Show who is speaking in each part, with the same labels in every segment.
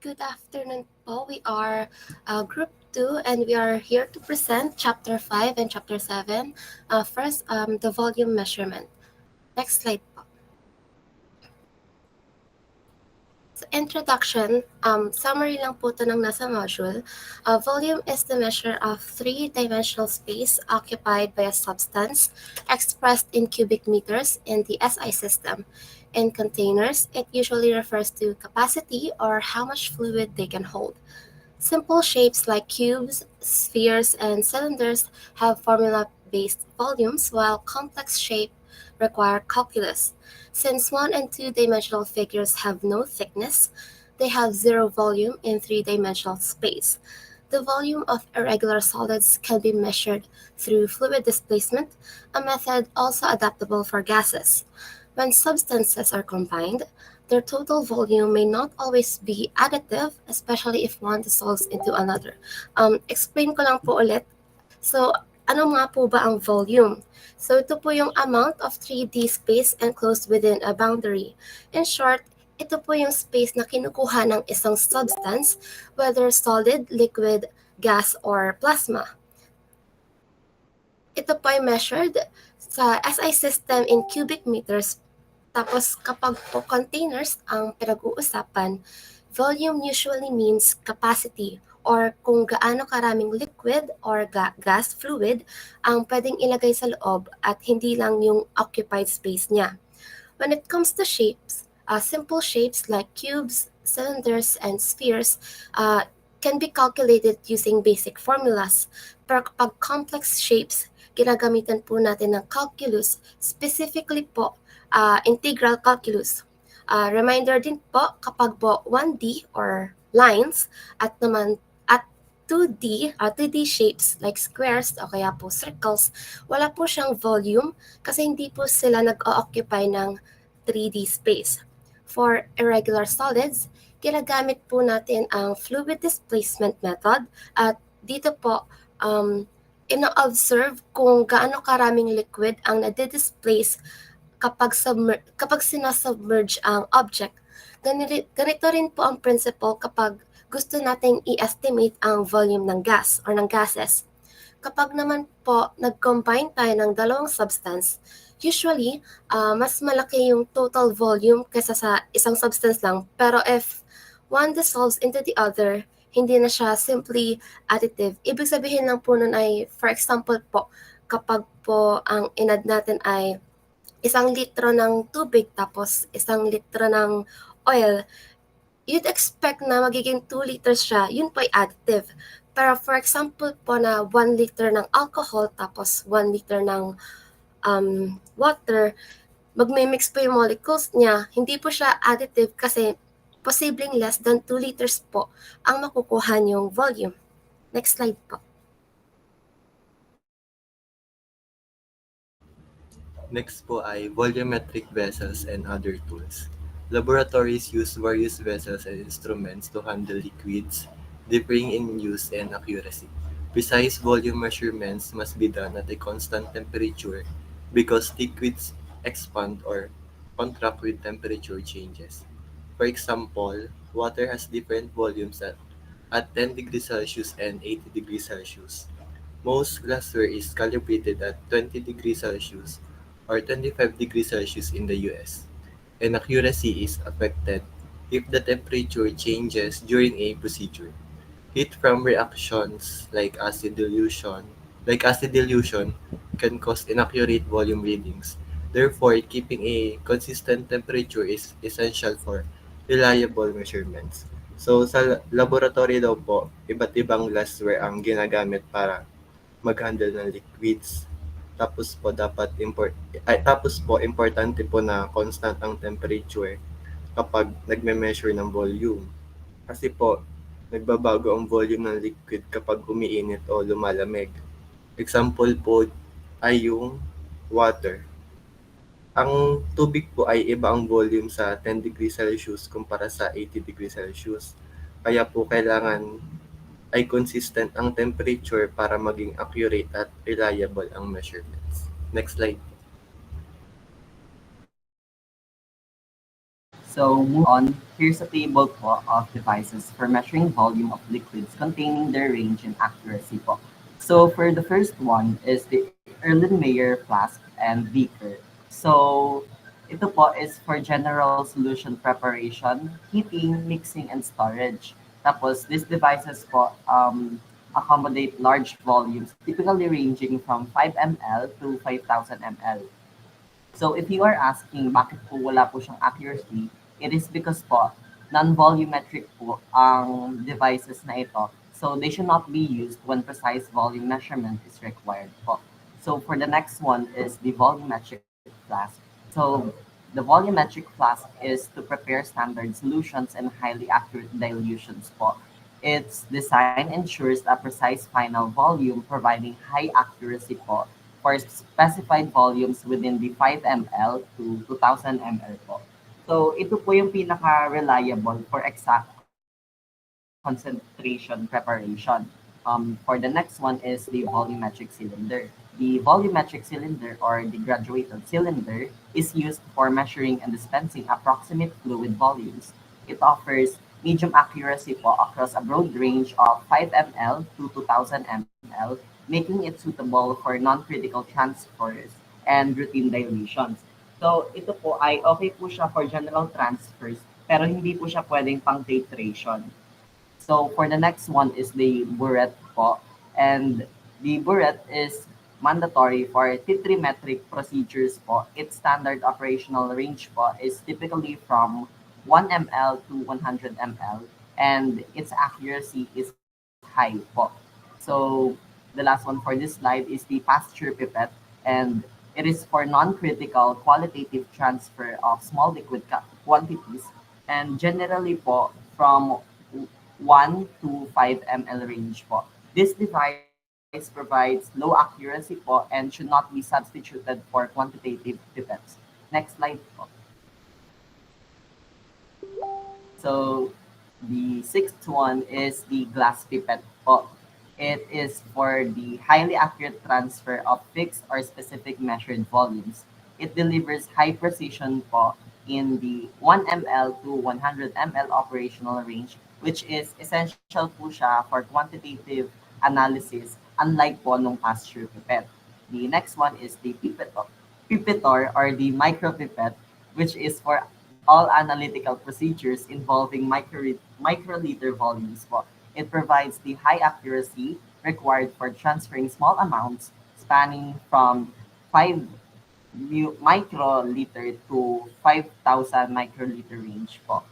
Speaker 1: Good afternoon po. We are Group 2 and we are here to present Chapter 5 and Chapter 7. First, the volume measurement. Next slide po. So, introduction, summary lang po ito ng nasa module. Volume is the measure of three-dimensional space occupied by a substance expressed in cubic meters in the SI system. In containers, it usually refers to capacity or how much fluid they can hold. Simple shapes like cubes, spheres, and cylinders have formula-based volumes, while complex shapes require calculus. Since one and two-dimensional figures have no thickness, they have zero volume in three-dimensional space. The volume of irregular solids can be measured through fluid displacement, a method also adaptable for gases. When substances are combined, their total volume may not always be additive, especially if one dissolves into another. Explain ko lang po ulit. So, ano nga po ba ang volume? So, ito po yung amount of 3D space enclosed within a boundary. In short, ito po yung space na kinukuha ng isang substance, whether solid, liquid, gas, or plasma. Ito po ay measured sa SI system in cubic meters. Tapos kapag po containers ang pinag-uusapan, volume usually means capacity or kung gaano karaming liquid or gas fluid ang pwedeng ilagay sa loob at hindi lang yung occupied space niya. When it comes to shapes, simple shapes like cubes, cylinders, and spheres can be calculated using basic formulas. Pero kapag complex shapes, ginagamitan po natin ng calculus, specifically po integral calculus. Reminder din po kapag po 1D or lines at naman at 2D shapes like squares o kaya po circles, wala po siyang volume kasi hindi po sila nag-o-occupy ng 3D space. For irregular solids, ginagamit po natin ang fluid displacement method at dito po ina-observe kung gaano karaming liquid ang nade-displace kapag sinasubmerge ang object. Ganito rin po ang principle kapag gusto nating i-estimate ang volume ng gas or ng gases. Kapag naman po nag-combine tayo ng dalawang substance, usually mas malaki yung total volume kaysa sa isang substance lang. Pero if one dissolves into the other, hindi na siya simply additive. Ibig sabihin lang po nun ay, for example po, kapag po ang inad natin ay 1 litro ng tubig tapos 1 litro ng oil, you'd expect na magiging 2 liters siya, yun po ay additive. Pero for example po na 1 liter ng alcohol tapos 1 liter ng water, magme-mix po yung molecules niya. Hindi po siya additive kasi posibleng less than 2 liters po ang makukuha niyong volume. Next slide po.
Speaker 2: Next po ay volumetric vessels and other tools. Laboratories use various vessels and instruments to handle liquids, differing in use and accuracy. Precise volume measurements must be done at a constant temperature because liquids expand or contract with temperature changes. For example, water has different volumes at 10 degrees Celsius and 80 degrees Celsius. Most glassware is calibrated at 20 degrees Celsius or 25 degrees Celsius in the US, and accuracy is affected if the temperature changes during a procedure. Heat from reactions like acid dilution can cause inaccurate volume readings. Therefore, keeping a consistent temperature is essential for reliable measurements. So sa laboratory daw po, iba't ibang glassware ang ginagamit para mag-handle ng liquids. Tapos po importante po na constant ang temperature kapag nagme-measure ng volume. Kasi po nagbabago ang volume ng liquid kapag umiinit o lumalamig. Example po ay yung water. Ang tubig po ay iba ang volume sa 10 degrees Celsius kumpara sa 80 degrees Celsius. Kaya po kailangan ay consistent ang temperature para maging accurate at reliable ang measurements. Next slide.
Speaker 3: So moving on, here's a table po of devices for measuring volume of liquids containing their range and accuracy po. So for the first one is the Erlenmeyer flask and beaker. So ito po is for general solution preparation, heating, mixing, and storage. Tapos these devices po accommodate large volumes, typically ranging from 5 ml to 5,000 ml. So if you are asking bakit po wala po siyang accuracy, it is because po non-volumetric po ang devices na ito. So they should not be used when precise volume measurement is required po. So for the next one is the volumetric flask. So the volumetric flask is to prepare standard solutions and highly accurate dilutions po. Its design ensures a precise final volume providing high accuracy po for specified volumes within the 5 ml to 2,000 ml po. So, ito po yung pinaka-reliable for exact concentration preparation. For the next one is the volumetric cylinder. The volumetric cylinder or the graduated cylinder is used for measuring and dispensing approximate fluid volumes. It offers medium accuracy po across a broad range of 5 ml to 2,000 ml, making it suitable for non-critical transfers and routine dilutions. So, ito po ay okay po siya for general transfers, pero hindi po siya pwedeng pang titration. So, for the next one is the burette po. And the burette is mandatory for titrimetric procedures po. Its standard operational range po is typically from 1 ml to 100 ml, and its accuracy is high po. So, the last one for this slide is the pasture pipette, and it is for non-critical qualitative transfer of small liquid quantities, and generally po from 1 to 5 ml range po. This device provides low accuracy po and should not be substituted for quantitative pipettes. Next slide po. So the sixth one is the glass pipette po. It is for the highly accurate transfer of fixed or specific measured volumes. It delivers high precision po in the 1 ml to 100 ml operational range, which is essential po siya for quantitative analysis, unlike po nung pasture pipette. The next one is the pipetor or the micropipette, which is for all analytical procedures involving microliter volumes po. It provides the high accuracy required for transferring small amounts spanning from 5 microliter to 5,000 microliter range po.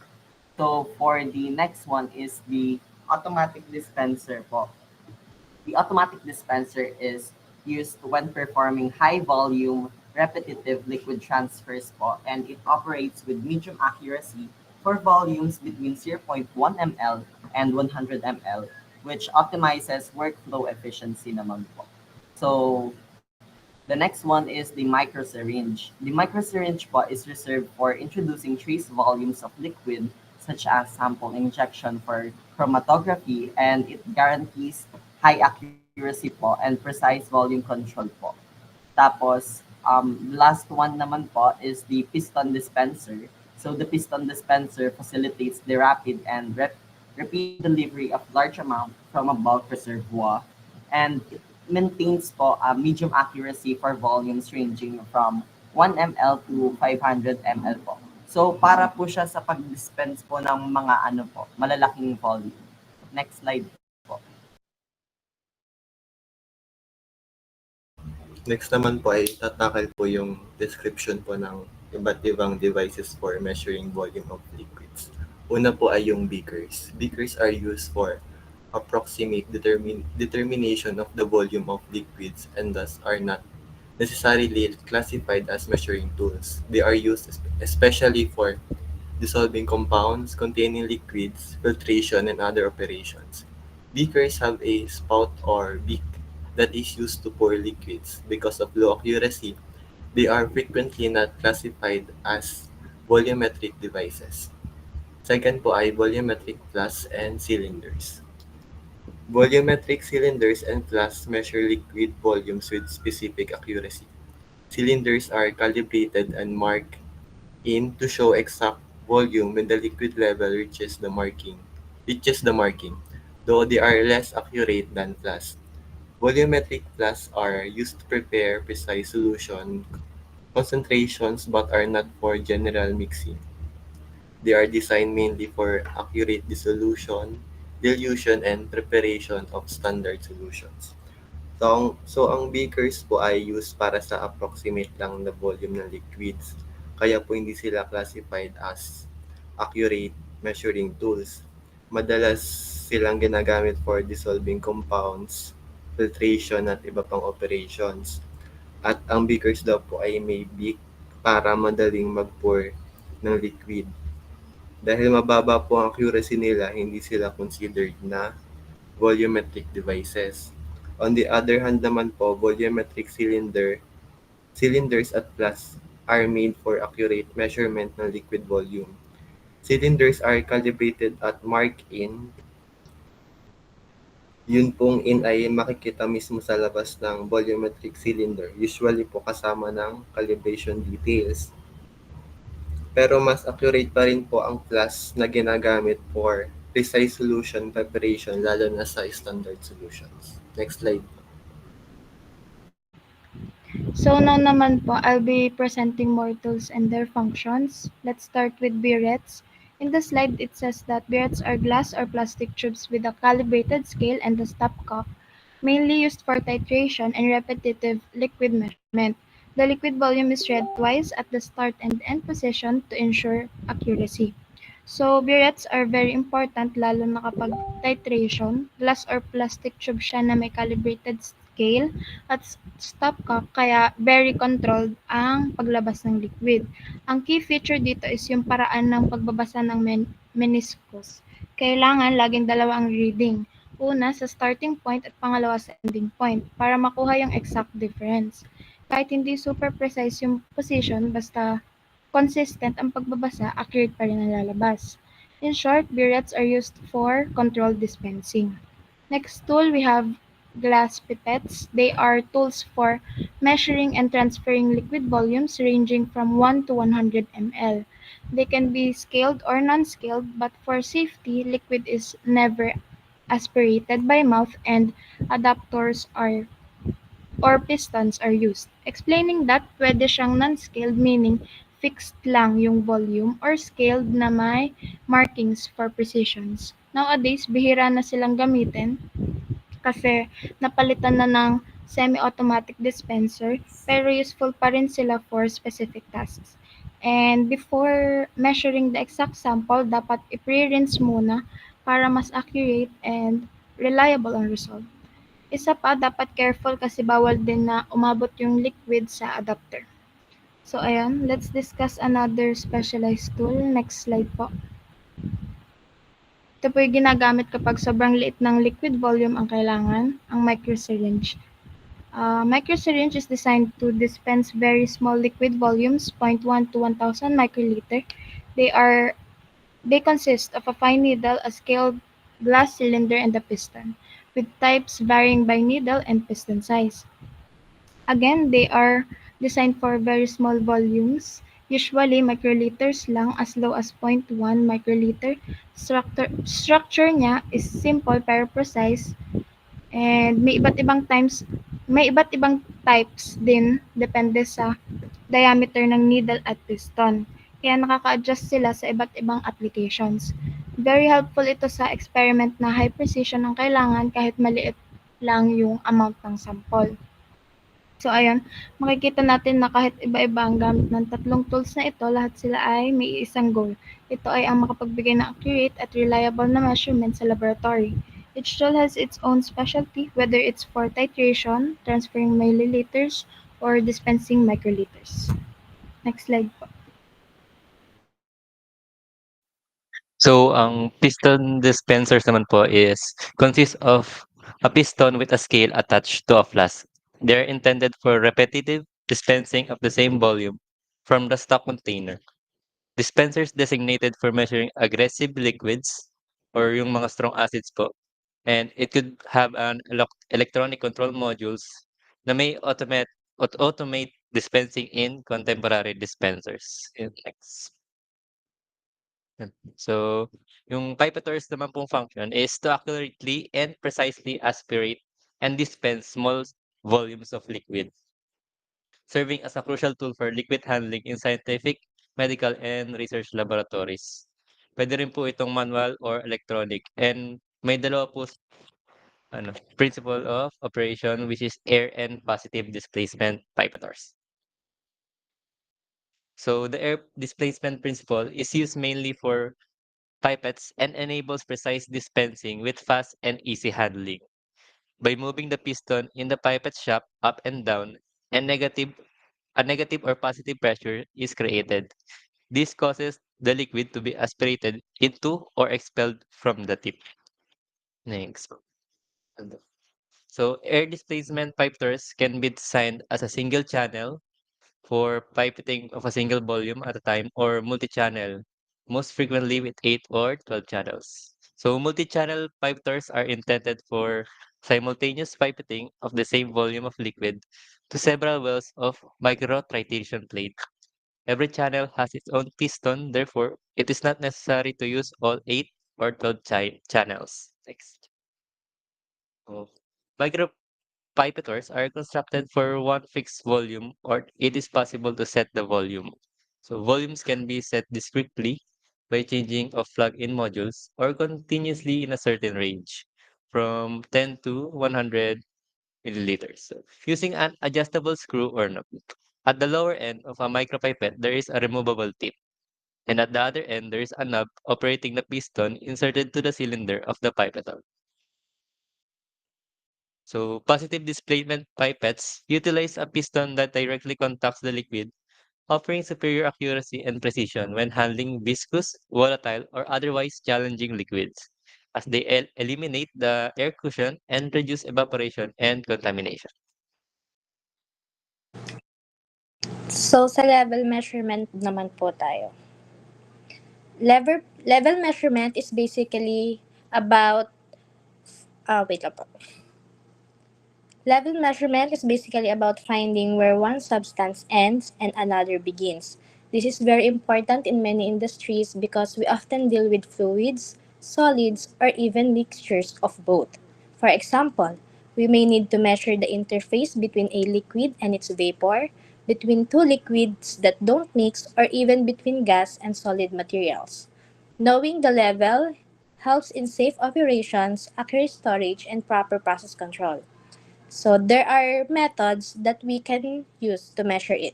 Speaker 3: So for the next one is the automatic dispenser po. The automatic dispenser is used when performing high volume repetitive liquid transfers po, and it operates with medium accuracy for volumes between 0.1 ml and 100 ml, which optimizes workflow efficiency naman po. So the next one is the microsyringe. The microsyringe po is reserved for introducing trace volumes of liquid such as sample injection for chromatography, and it guarantees high accuracy po and precise volume control po. Tapos, last one naman po is the piston dispenser. So the piston dispenser facilitates the rapid and repeat delivery of large amount from a bulk reservoir, and it maintains po a medium accuracy for volumes ranging from 1 ml to 500 ml po. So para po siya sa pag-dispense po ng mga ano po, malalaking volume. Next slide po.
Speaker 2: Next naman po ay tatakal po yung description po ng iba't ibang devices for measuring volume of liquids. Una po ay yung beakers. Beakers are used for approximate determination of the volume of liquids and thus are not necessarily classified as measuring tools. They are used especially for dissolving compounds containing liquids, filtration, and other operations. Beakers have a spout or beak that is used to pour liquids. Because of low accuracy, they are frequently not classified as volumetric devices. Second po ay volumetric flasks and cylinders. Volumetric cylinders and flasks measure liquid volumes with specific accuracy. Cylinders are calibrated and marked in to show exact volume when the liquid level reaches the marking, though they are less accurate than flasks. Volumetric flasks are used to prepare precise solution concentrations but are not for general mixing. They are designed mainly for accurate dissolution, dilution, and preparation of standard solutions. So ang beakers po ay used para sa approximate lang na volume ng liquids. Kaya po hindi sila classified as accurate measuring tools. Madalas silang ginagamit for dissolving compounds, filtration at iba pang operations. At ang beakers daw po ay may beak para madaling mag-pour ng liquid. Dahil mababa po ang accuracy nila, hindi sila considered na volumetric devices. On the other hand naman po, cylinders at flasks are made for accurate measurement ng liquid volume. Cylinders are calibrated at marked in. Yun pong in ay makikita mismo sa labas ng volumetric cylinder, usually po kasama ng calibration details. Pero mas accurate pa rin po ang flask na ginagamit for precise solution preparation lalo na sa standard solutions. Next slide.
Speaker 4: So now naman po, I'll be presenting more tools and their functions. Let's start with burets. In the slide, it says that burets are glass or plastic tubes with a calibrated scale and a stopcock, mainly used for titration and repetitive liquid measurement. The liquid volume is read twice at the start and end position to ensure accuracy. So, burets are very important lalo na kapag titration. Glass or plastic tube siya na may calibrated scale at stopcock kaya very controlled ang paglabas ng liquid. Ang key feature dito is yung paraan ng pagbabasa ng meniscus. Kailangan laging dalawa ang reading. Una sa starting point at pangalawa sa ending point para makuha yung exact difference. Kahit hindi super precise yung position, basta consistent ang pagbabasa, accurate pa rin ang lalabas. In short, burets are used for controlled dispensing. Next tool, we have glass pipettes. They are tools for measuring and transferring liquid volumes ranging from 1 to 100 ml. They can be scaled or non-scaled, but for safety, liquid is never aspirated by mouth and adapters are or pistons are used. Explaining that, pwede siyang non-scaled meaning fixed lang yung volume or scaled na may markings for precisions. Nowadays, bihira na silang gamitin kasi napalitan na ng semi-automatic dispenser pero useful pa rin sila for specific tasks. And before measuring the exact sample, dapat i-pre-rinse muna para mas accurate and reliable ang result. Isa pa, dapat careful kasi bawal din na umabot yung liquid sa adapter. So, ayan, let's discuss another specialized tool. Next slide po. Ito po yung ginagamit kapag sobrang liit ng liquid volume ang kailangan, ang microsyringe. Microsyringe is designed to dispense very small liquid volumes, 0.1 to 1,000 microliter. They consist of a fine needle, a scaled glass cylinder, and a piston, with types varying by needle and piston size. Again, they are designed for very small volumes, usually microliters lang as low as 0.1 microliter. Structure niya is simple pero precise and may iba't ibang types din depende sa diameter ng needle at piston. Kaya nakaka-adjust sila sa iba't ibang applications. Very helpful ito sa experiment na high precision ang kailangan kahit maliit lang yung amount ng sample. So ayun, makikita natin na kahit iba-iba ang gamit ng tatlong tools na ito, lahat sila ay may isang goal. Ito ay ang makapagbigay ng accurate at reliable na measurement sa laboratory. Each tool has its own specialty, whether it's for titration, transferring milliliters, or dispensing microliters. Next slide po.
Speaker 5: So, ang piston dispensers naman po consists of a piston with a scale attached to a flask. They're intended for repetitive dispensing of the same volume from the stock container. Dispensers designated for measuring aggressive liquids or yung mga strong acids po. And it could have an electronic control modules na may automate dispensing in contemporary dispensers. Next. Yan. So, yung pipetter's naman pong function is to accurately and precisely aspirate and dispense small volumes of liquid, serving as a crucial tool for liquid handling in scientific, medical, and research laboratories. Pwede rin po itong manual or electronic. And may dalawa po principle of operation which is air and positive displacement pipetters. So the air displacement principle is used mainly for pipettes and enables precise dispensing with fast and easy handling. By moving the piston in the pipette shaft up and down, and a negative or positive pressure is created. This causes the liquid to be aspirated into or expelled from the tip. Next. So air displacement pipeters can be designed as a single channel for pipetting of a single volume at a time or multi-channel, most frequently with 8 or 12 channels. So multi-channel pipeters are intended for simultaneous pipetting of the same volume of liquid to several wells of microtritation plate. Every channel has its own piston, therefore, it is not necessary to use all 8 or 12 channels. Next. So, micropipetors are constructed for one fixed volume, or it is possible to set the volume. So, volumes can be set discretely by changing of plug-in modules or continuously in a certain range from 10 to 100 milliliters. So, using an adjustable screw or knob. At the lower end of a micropipette, there is a removable tip. And at the other end, there is a knob operating the piston inserted to the cylinder of the pipette. So positive displacement pipettes utilize a piston that directly contacts the liquid, offering superior accuracy and precision when handling viscous, volatile, or otherwise challenging liquids, as they eliminate the air cushion and reduce evaporation and contamination.
Speaker 6: So, sa level measurement naman po tayo. Level measurement is basically about, wait lang po. Level measurement is basically about finding where one substance ends and another begins. This is very important in many industries because we often deal with fluids, solids, or even mixtures of both. For example, we may need to measure the interface between a liquid and its vapor, between two liquids that don't mix, or even between gas and solid materials. Knowing the level helps in safe operations, accurate storage, and proper process control. So there are methods that we can use to measure it.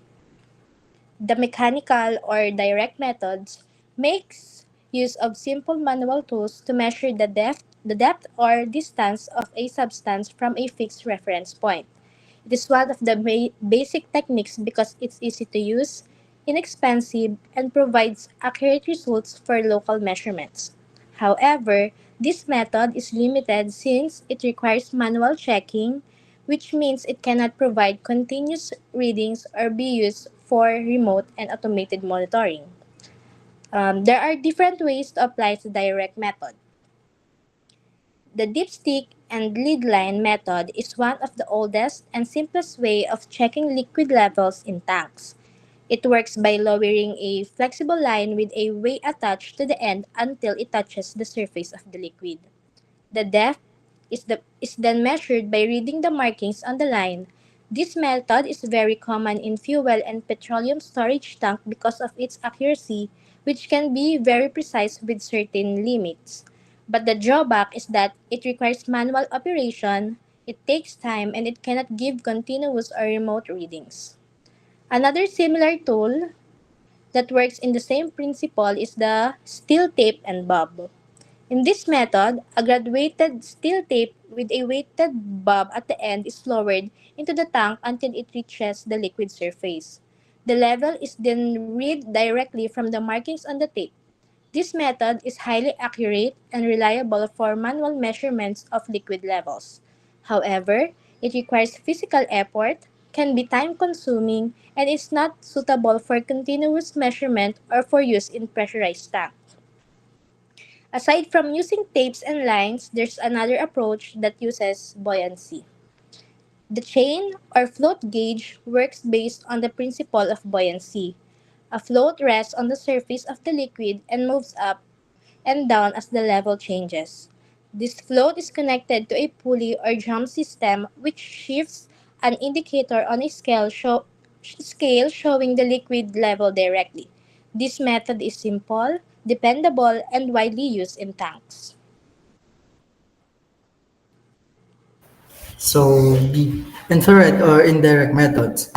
Speaker 6: The mechanical or direct methods makes use of simple manual tools to measure the depth or distance of a substance from a fixed reference point. It is one of the basic techniques because it's easy to use, inexpensive, and provides accurate results for local measurements. However, this method is limited since it requires manual checking, which means it cannot provide continuous readings or be used for remote and automated monitoring. There are different ways to apply the direct method. The dipstick and lead line method is one of the oldest and simplest way of checking liquid levels in tanks. It works by lowering a flexible line with a weight attached to the end until it touches the surface of the liquid. The depth is then measured by reading the markings on the line. This method is very common in fuel and petroleum storage tank because of its accuracy, which can be very precise with certain limits. But the drawback is that it requires manual operation, it takes time, and it cannot give continuous or remote readings. Another similar tool that works in the same principle is the steel tape and bob. In this method, a graduated steel tape with a weighted bob at the end is lowered into the tank until it reaches the liquid surface. The level is then read directly from the markings on the tape. This method is highly accurate and reliable for manual measurements of liquid levels. However, it requires physical effort, can be time consuming, and is not suitable for continuous measurement or for use in pressurized tanks. Aside from using tapes and lines, there's another approach that uses buoyancy. The chain or float gauge works based on the principle of buoyancy. A float rests on the surface of the liquid and moves up and down as the level changes. This float is connected to a pulley or drum system which shifts an indicator on a scale showing the liquid level directly. This method is simple, dependable, and widely used in tanks.
Speaker 7: So B, infrared or indirect methods.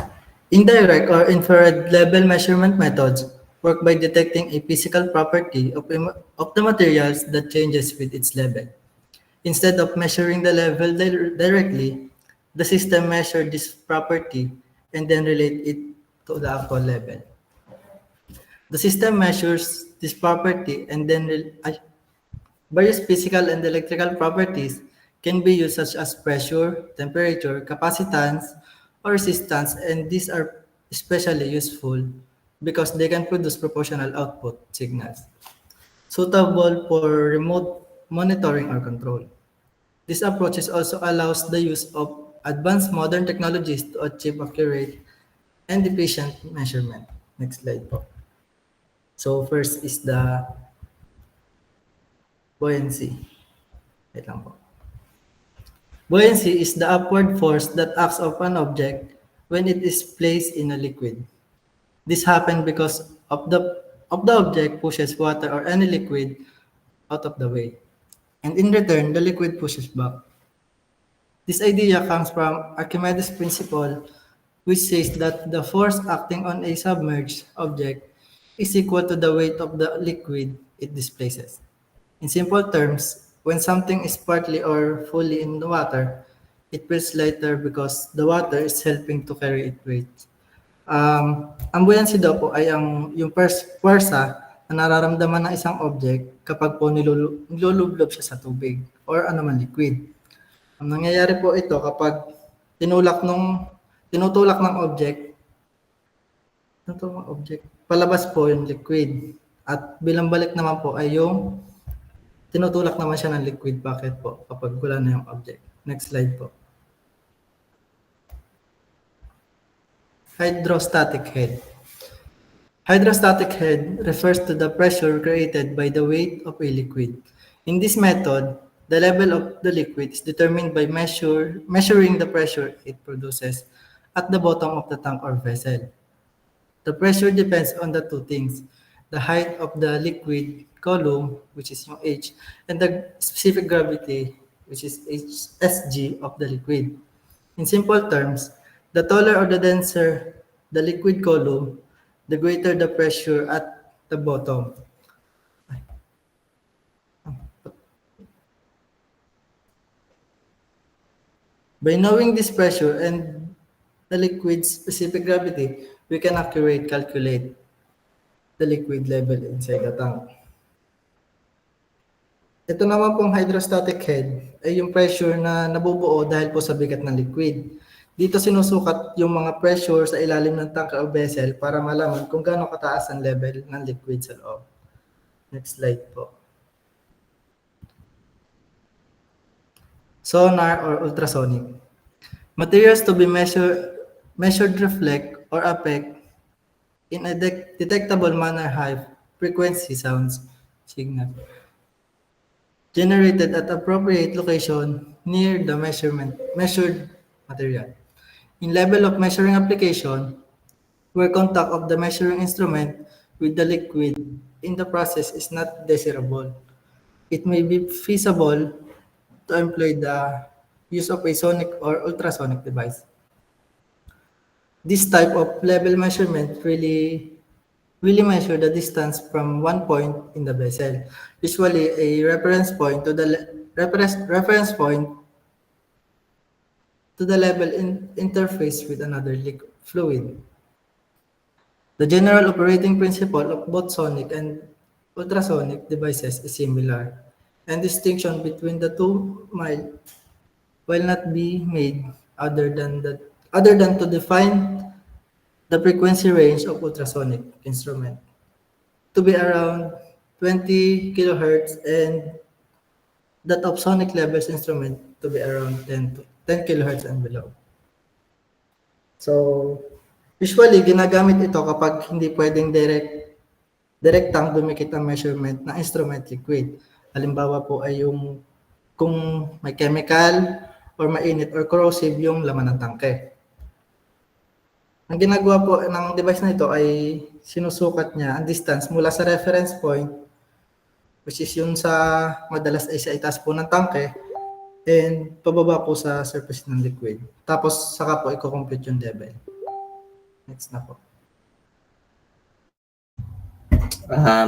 Speaker 7: Indirect or infrared level measurement methods work by detecting a physical property of the materials that changes with its level. Instead of measuring the level directly, the system measures this property and then relate it to the actual level. The system measures this property and then various physical and electrical properties can be used such as pressure, temperature, capacitance, or resistance, and these are especially useful because they can produce proportional output signals suitable for remote monitoring or control. This approach also allows the use of advanced modern technologies to achieve accurate and efficient measurement. Next slide po. So first is the buoyancy. Wait lang po. Buoyancy is the upward force that acts of an object when it is placed in a liquid. This happens because of the object pushes water or any liquid out of the way. And in return, the liquid pushes back. This idea comes from Archimedes' principle, which says that the force acting on a submerged object is equal to the weight of the liquid it displaces. In simple terms, when something is partly or fully in the water, it feels lighter because the water is helping to carry its weight. Ang buoyancy daw po ay yung puwersa na nararamdaman ng isang object kapag po nilulublob siya sa tubig or anuman liquid. Ang nangyayari po ito kapag tinutulak ng object, palabas po yung liquid. At bilang balik naman po ay yung tinutulak naman siya ng liquid bucket po kapag wala na yung object. Next slide po. Hydrostatic head. Hydrostatic head refers to the pressure created by the weight of a liquid. In this method, the level of the liquid is determined by measuring the pressure it produces at the bottom of the tank or vessel. The pressure depends on the two things, the height of the liquid column, which is yung H, and the specific gravity, which is Sg of the liquid. In simple terms, the taller or the denser the liquid column, the greater the pressure at the bottom. By knowing this pressure and the liquid's specific gravity, we can accurately calculate the liquid level inside the tank. Ito naman pong hydrostatic head ay yung pressure na nabubuo dahil po sa bigat ng liquid. Dito sinusukat yung mga pressure sa ilalim ng tank o vessel para malaman kung gaano kataas ang level ng liquid sa loob. Next slide po. Sonar or ultrasonic. Materials to be measured reflect or affect in a detectable manner high frequency sounds signal generated at appropriate location near the measured material. In level of measuring application, where contact of the measuring instrument with the liquid in the process is not desirable, it may be feasible to employ the use of a sonic or ultrasonic device. This type of level measurement really measure the distance from one point in the vessel, usually a reference point to the level interface with another fluid. The general operating principle of both sonic and ultrasonic devices is similar, and distinction between the two will not be made other than to define the frequency range of ultrasonic instrument to be around 20 kilohertz and that of sonic levels instrument to be around 10 kilohertz and below. So, usually ginagamit ito kapag hindi pwedeng direct direktang dumikit ang measurement ng instrument liquid. Halimbawa po ay yung kung may chemical or mainit or corrosive yung laman ng tangke. Ang ginagawa po ng device na ito ay sinusukat niya ang distance mula sa reference point, which is yun sa madalas ay sa itaas po ng tangke, and pababa po sa surface ng liquid. Tapos saka po i-compute yung level. Next na po.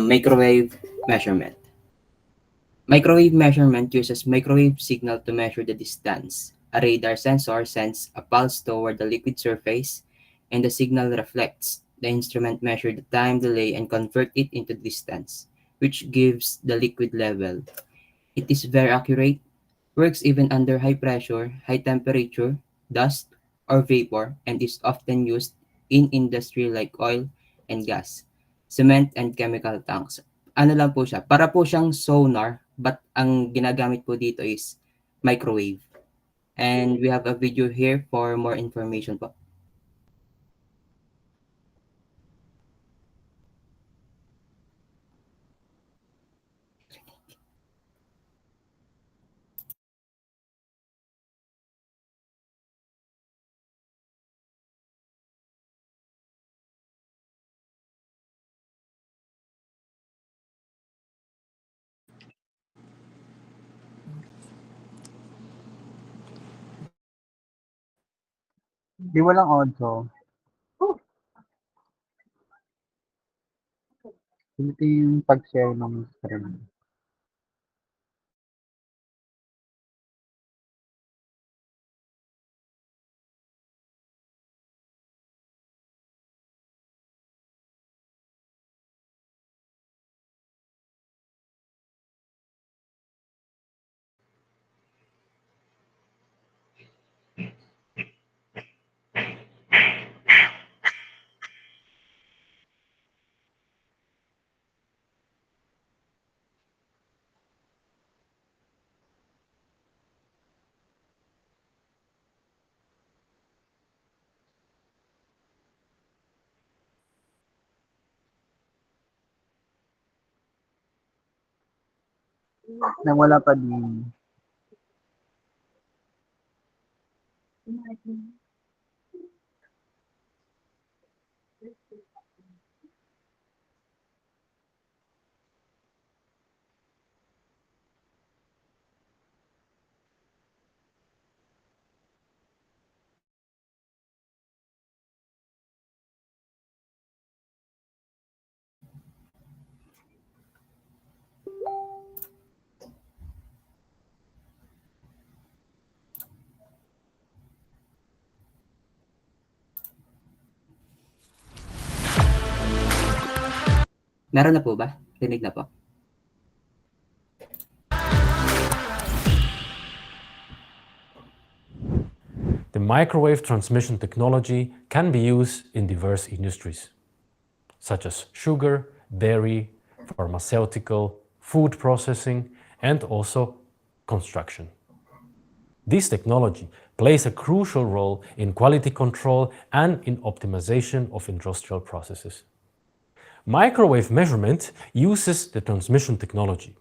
Speaker 8: Microwave measurement. Microwave measurement uses microwave signal to measure the distance. A radar sensor sends a pulse toward the liquid surface, and the signal reflects. The instrument measures the time delay and convert it into distance, which gives the liquid level. It is very accurate, works even under high pressure, high temperature, dust, or vapor, and is often used in industry like oil and gas, cement and chemical tanks. Ano lang po siya, para po siyang sonar, but ang ginagamit po dito is microwave. And we have a video here for more information po.
Speaker 9: Di walang audio. Ito yung pag-share ng screen. Nang wala pa din.
Speaker 8: Meron na po ba? Rinig na po.
Speaker 10: The microwave transmission technology can be used in diverse industries, such as sugar, dairy, pharmaceutical, food processing, and also construction. This technology plays a crucial role in quality control and in optimization of industrial processes. Microwave measurement uses the transmission technology,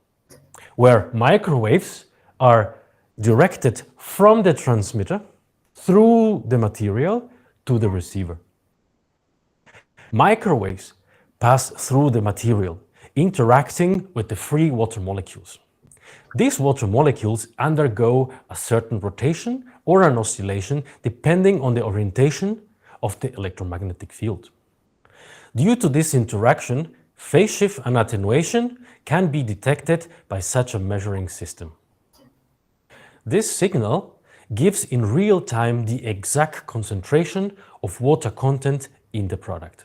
Speaker 10: where microwaves are directed from the transmitter through the material to the receiver. Microwaves pass through the material, interacting with the free water molecules. These water molecules undergo a certain rotation or an oscillation depending on the orientation of the electromagnetic field. Due to this interaction, phase shift and attenuation can be detected by such a measuring system. This signal gives in real time the exact concentration of water content in the product.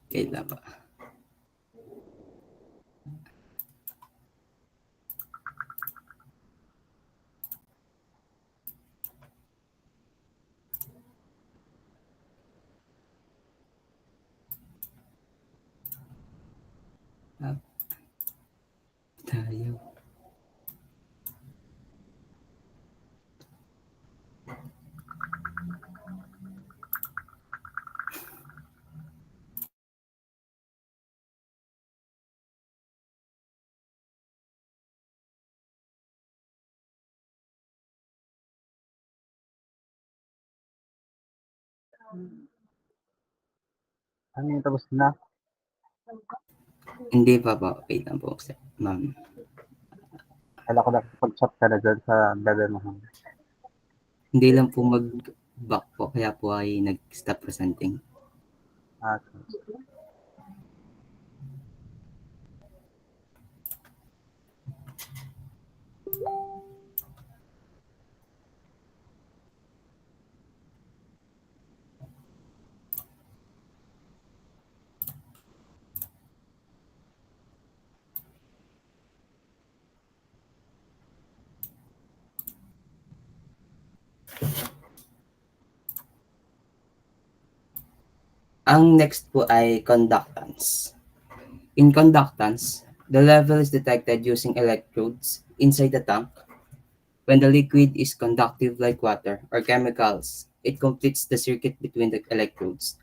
Speaker 8: Wait lang po.
Speaker 9: Ano yun, tapos na?
Speaker 8: Hindi pa po. Wait lang po, sir. Ma'am.
Speaker 9: Kala ko nakapag-chat ka na dyan sa level mo.
Speaker 8: Hindi lang po mag-back po. Kaya po ay nag-stop presenting.
Speaker 9: Ah,
Speaker 8: Ang next po ay conductance. In conductance, the level is detected using electrodes inside the tank. When the liquid is conductive like water or chemicals, it completes the circuit between the electrodes.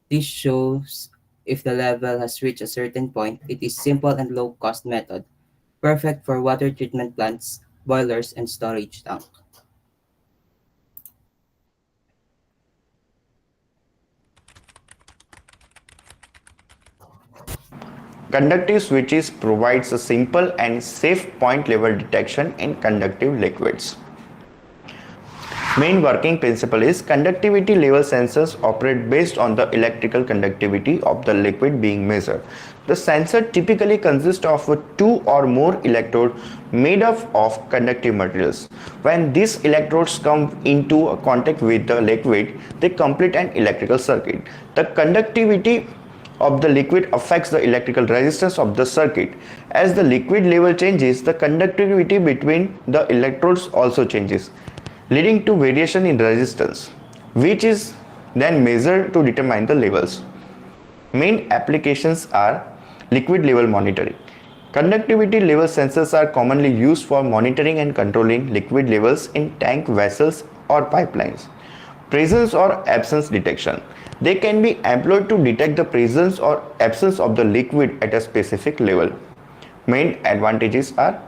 Speaker 8: This shows if the level has reached a certain point. It is simple and low-cost method, perfect for water treatment plants, boilers, and storage tank.
Speaker 11: Conductive switches provides a simple and safe point level detection in conductive liquids. Main working principle is conductivity level sensors operate based on the electrical conductivity of the liquid being measured. The sensor typically consists of two or more electrodes made up of conductive materials. When these electrodes come into contact with the liquid, they complete an electrical circuit. The conductivity of the liquid affects the electrical resistance of the circuit. As the liquid level changes, the conductivity between the electrodes also changes, leading to variation in resistance, which is then measured to determine the levels. Main applications are liquid level monitoring. Conductivity level sensors are commonly used for monitoring and controlling liquid levels in tank vessels or pipelines. Presence or absence detection. They can be employed to detect the presence or absence of the liquid at a specific level. Main advantages are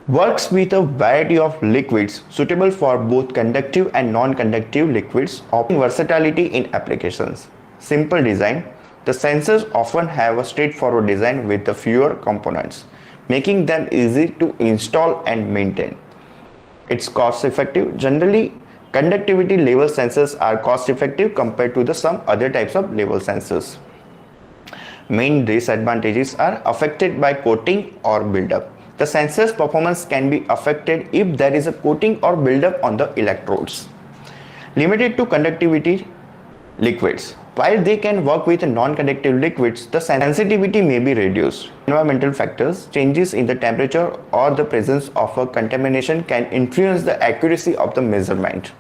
Speaker 11: works with a variety of liquids suitable for both conductive and non-conductive liquids, offering versatility in applications. Simple design. The sensors often have a straightforward design with the fewer components, making them easy to install and maintain. It's cost effective. Generally, conductivity level sensors are cost effective compared to some other types of level sensors. Main disadvantages are affected by coating or buildup. The sensor's performance can be affected if there is a coating or buildup on the electrodes. Limited to conductivity liquids. While they can work with non-conductive liquids, the sensitivity may be reduced. Environmental factors, changes in the temperature or the presence of a contamination can influence the accuracy of the measurement.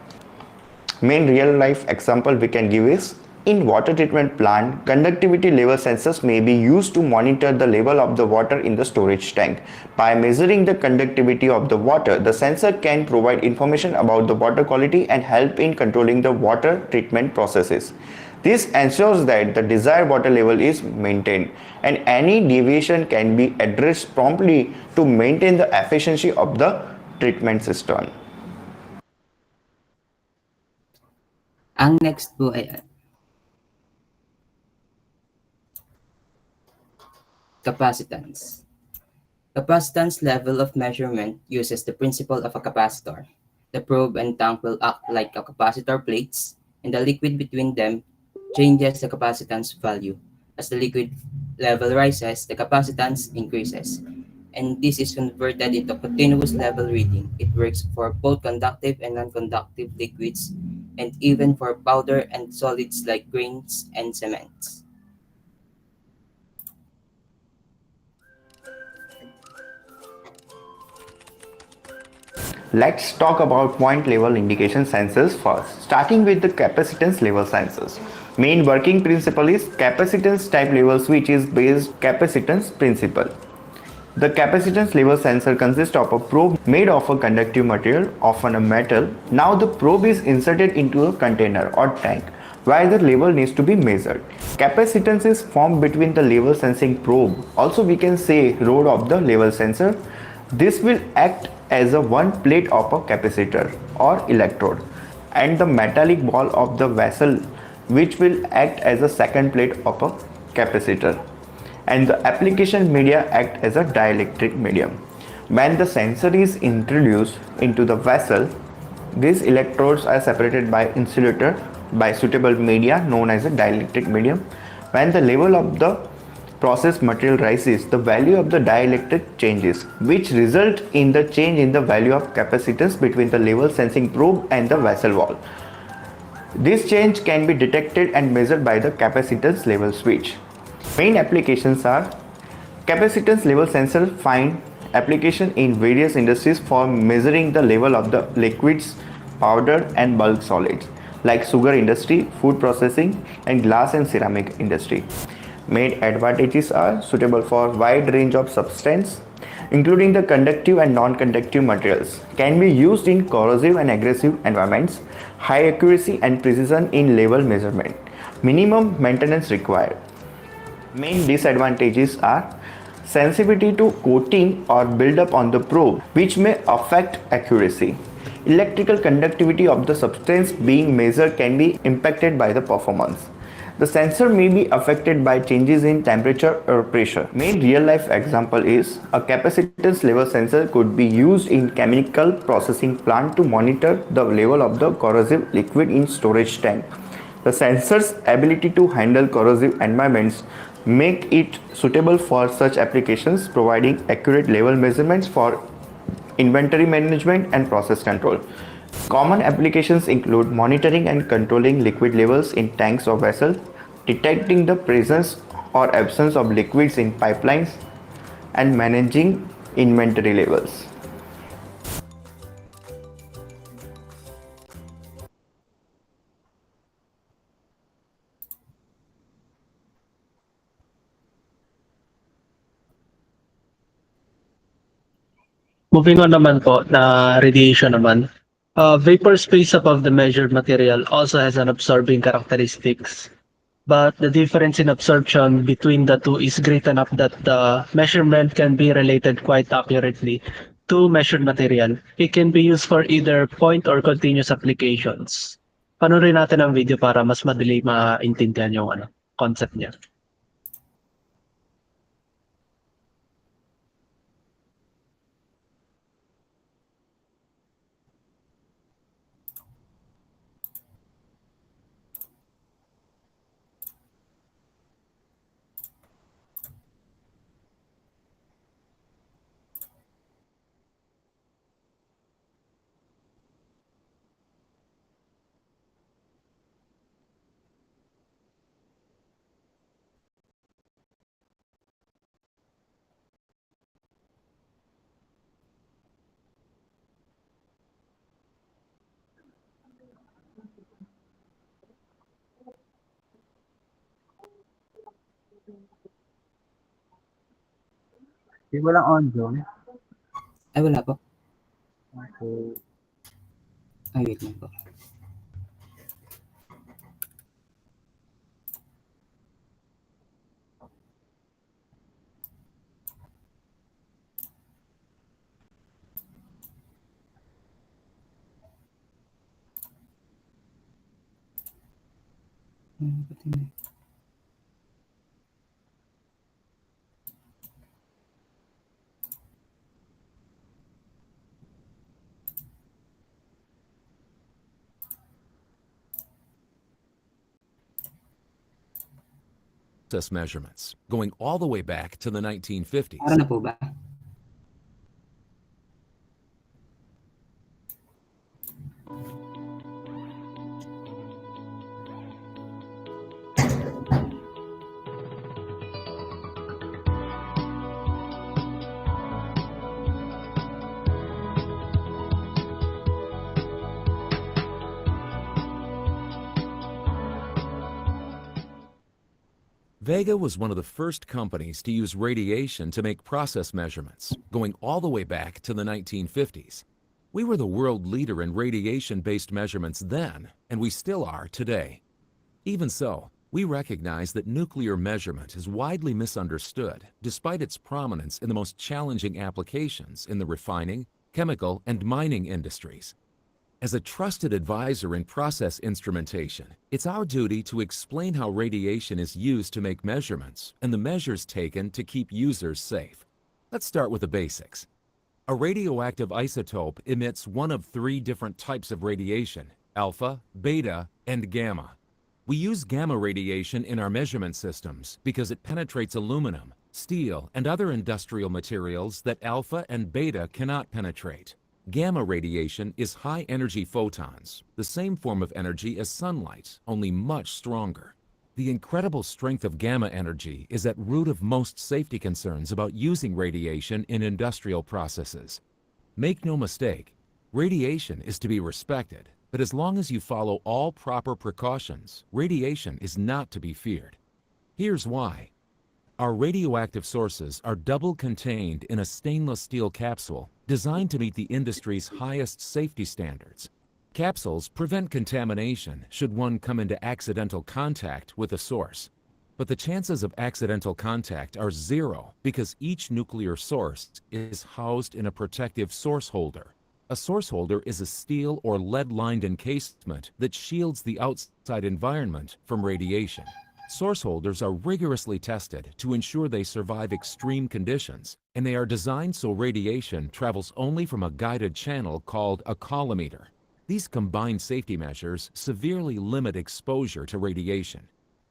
Speaker 11: Main real-life example we can give is in water treatment plant, conductivity level sensors may be used to monitor the level of the water in the storage tank. By measuring the conductivity of the water, the sensor can provide information about the water quality and help in controlling the water treatment processes. This ensures that the desired water level is maintained and any deviation can be addressed promptly to maintain the efficiency of the treatment system.
Speaker 8: Ang next po ay capacitance. Capacitance level of measurement uses the principle of a capacitor. The probe and tank will act like a capacitor plates, and the liquid between them changes the capacitance value. As the liquid level rises, the capacitance increases. And this is converted into continuous level reading. It works for both conductive and non-conductive liquids, and even for powder and solids like grains and cements.
Speaker 11: Let's talk about point level indication sensors first, starting with the capacitance level sensors. Main working principle is capacitance type level switch is based capacitance principle. The capacitance level sensor consists of a probe made of a conductive material, often a metal. Now the probe is inserted into a container or tank where the level needs to be measured. Capacitance is formed between the level sensing probe, also we can say rod of the level sensor. This will act as a one plate of a capacitor or electrode and the metallic ball of the vessel which will act as a second plate of a capacitor, and the application media act as a dielectric medium. When the sensor is introduced into the vessel, these electrodes are separated by insulator by suitable media known as a dielectric medium. When the level of the processed material rises, the value of the dielectric changes, which result in the change in the value of capacitance between the level sensing probe and the vessel wall. This change can be detected and measured by the capacitance level switch. Main applications are capacitance level sensor find application in various industries for measuring the level of the liquids, powder and bulk solids like sugar industry, food processing and glass and ceramic industry. Main advantages are suitable for wide range of substance including the conductive and non-conductive materials, can be used in corrosive and aggressive environments, high accuracy and precision in level measurement, minimum maintenance required. Main disadvantages are sensitivity to coating or buildup on the probe, which may affect accuracy. Electrical conductivity of the substance being measured can be impacted by the performance. The sensor may be affected by changes in temperature or pressure. Main real-life example is a capacitance level sensor could be used in chemical processing plant to monitor the level of the corrosive liquid in storage tank. The sensor's ability to handle corrosive environments make it suitable for such applications, providing accurate level measurements for inventory management and process control. Common applications include monitoring and controlling liquid levels in tanks or vessels, detecting the presence or absence of liquids in pipelines, and managing inventory levels.
Speaker 12: Moving on naman po na radiation naman. Vapor space above the measured material also has an absorbing characteristics. But the difference in absorption between the two is great enough that the measurement can be related quite accurately to measured material. It can be used for either point or continuous applications. Panoorin natin ang video para mas madali maintindihan yung concept niya.
Speaker 9: Di walang on zone.
Speaker 8: Ay, wala po.
Speaker 9: Okay.
Speaker 8: Ay, wait lang po.
Speaker 13: Process measurements, going all the way back to the 1950s.
Speaker 8: Para na po ba?
Speaker 13: Vega was one of the first companies to use radiation to make process measurements, going all the way back to the 1950s. We were the world leader in radiation-based measurements then, and we still are today. Even so, we recognize that nuclear measurement is widely misunderstood, despite its prominence in the most challenging applications in the refining, chemical, and mining industries. As a trusted advisor in process instrumentation, it's our duty to explain how radiation is used to make measurements and the measures taken to keep users safe. Let's start with the basics. A radioactive isotope emits one of three different types of radiation: alpha, beta, and gamma. We use gamma radiation in our measurement systems because it penetrates aluminum, steel, and other industrial materials that alpha and beta cannot penetrate. Gamma radiation is high-energy photons, the same form of energy as sunlight, only much stronger. The incredible strength of gamma energy is at root of most safety concerns about using radiation in industrial processes. Make no mistake, radiation is to be respected, but as long as you follow all proper precautions, radiation is not to be feared. Here's why. Our radioactive sources are double contained in a stainless steel capsule designed to meet the industry's highest safety standards. Capsules prevent contamination should one come into accidental contact with a source. But the chances of accidental contact are zero because each nuclear source is housed in a protective source holder. A source holder is a steel or lead-lined encasement that shields the outside environment from radiation. Source holders are rigorously tested to ensure they survive extreme conditions, and they are designed so radiation travels only from a guided channel called a collimator. These combined safety measures severely limit exposure to radiation.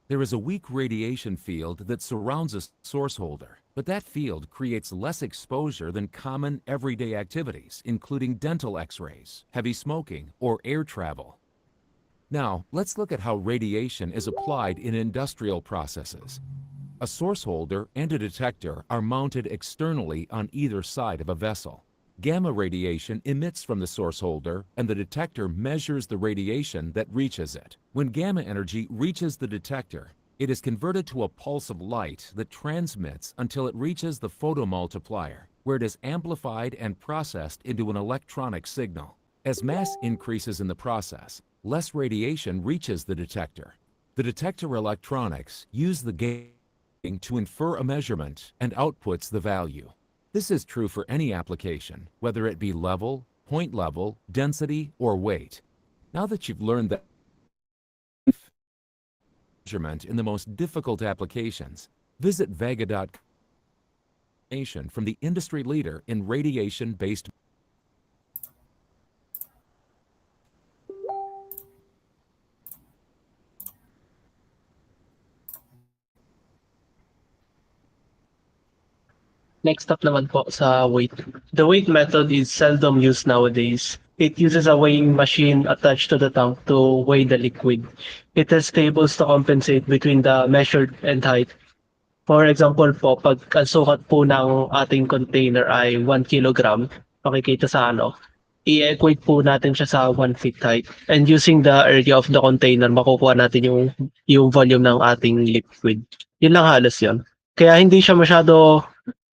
Speaker 13: There is a weak radiation field that surrounds a source holder, but that field creates less exposure than common everyday activities, including dental x-rays, heavy smoking, or air travel. Now, let's look at how radiation is applied in industrial processes. A source holder and a detector are mounted externally on either side of a vessel. Gamma radiation emits from the source holder, and the detector measures the radiation that reaches it. When gamma energy reaches the detector, it is converted to a pulse of light that transmits until it reaches the photomultiplier, where it is amplified and processed into an electronic signal. As mass increases in the process, less radiation reaches the detector. The detector electronics use the gain to infer a measurement and outputs the value. This is true for any application, whether it be level, point level, density, or weight. Now that you've learned that measurement in the most difficult applications, visit Vega.com from the industry leader in radiation-based.
Speaker 12: Next up naman po sa weight. The weight method is seldom used nowadays. It uses a weighing machine attached to the tank to weigh the liquid. It has tables to compensate between the measured and height. For example po, pag ang sukat po ng ating container ay 1 kilogram, makikita sa i-equate po natin siya sa 1 feet height. And using the area of the container, makukuha natin yung volume ng ating liquid. Yun lang halos yun. Kaya hindi siya masyado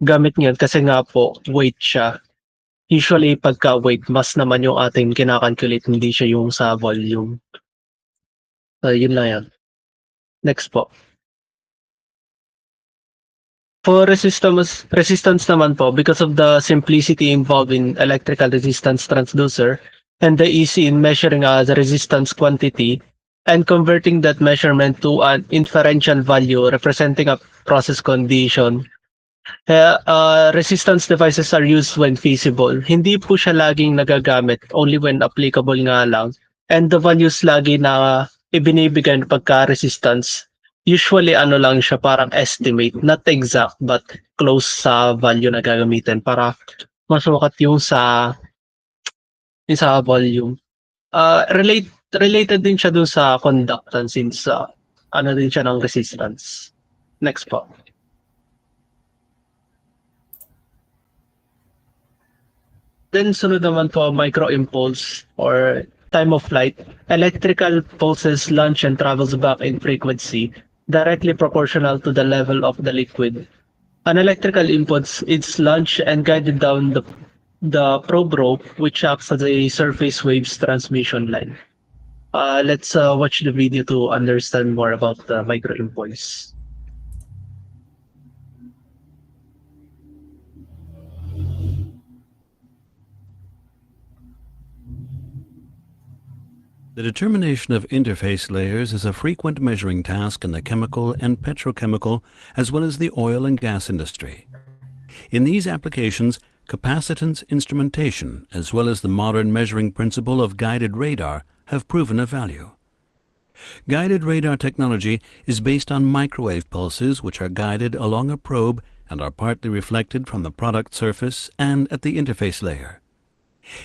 Speaker 12: gamit ngayon kasi nga po, weight siya. Usually, pagka weight, mas naman yung ating kinakalculate, hindi siya yung sa volume. Yun lang yan. Next po. For resistance naman po, because of the simplicity involved in electrical resistance transducer and the easy in measuring the resistance quantity and converting that measurement to an inferential value representing a process condition, resistance devices are used when feasible. Hindi po siya laging nagagamit, only when applicable nga lang. And the values lagi na ibinibigay pagka-resistance, usually lang siya, parang estimate, not exact but close sa value na gagamitin para masukat yung sa volume. Related din siya dun sa conductance since din siya ng resistance. Next po. Then sunod naman po micro-impulse or time of flight. Electrical pulses launch and travels back in frequency directly proportional to the level of the liquid. An electrical impulse is launched and guided down the probe rope, which acts as a surface waves transmission line. Let's watch the video to understand more about the micro-impulse.
Speaker 14: The determination of interface layers is a frequent measuring task in the chemical and petrochemical as well as the oil and gas industry. In these applications, capacitance instrumentation as well as the modern measuring principle of guided radar have proven of value. Guided radar technology is based on microwave pulses which are guided along a probe and are partly reflected from the product surface and at the interface layer.